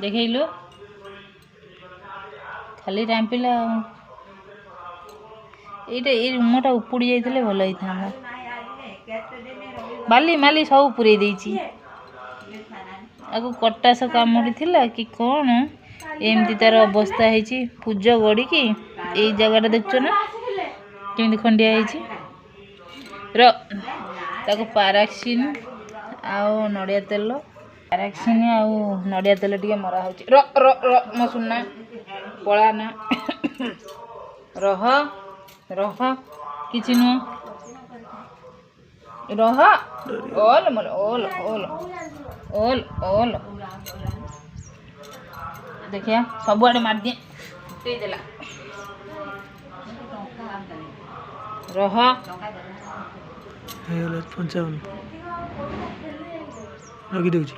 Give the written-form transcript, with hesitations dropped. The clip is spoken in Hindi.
देखलो खाली टाइम ये रुमटा उपुड़ी जाइए भल होता बाली माली सब पूरे देती आगु कटास कामुड़ी थिला कि कौन एमती तार अवस्था है पूज गड़ी की यही जगह देखु ना केमती खंडिया ताको पाराक्सिन आउ नड़िया तेल पाराक्सिन आउ नड़िया तेल टे मरा हो र र र मो सुनना पड़ा ना रह रह किसी नुह रह ओल मोर ओल ओल ओल ओल देखिया सबुआड़े मार दिए देला रह 55 रखी दूँ।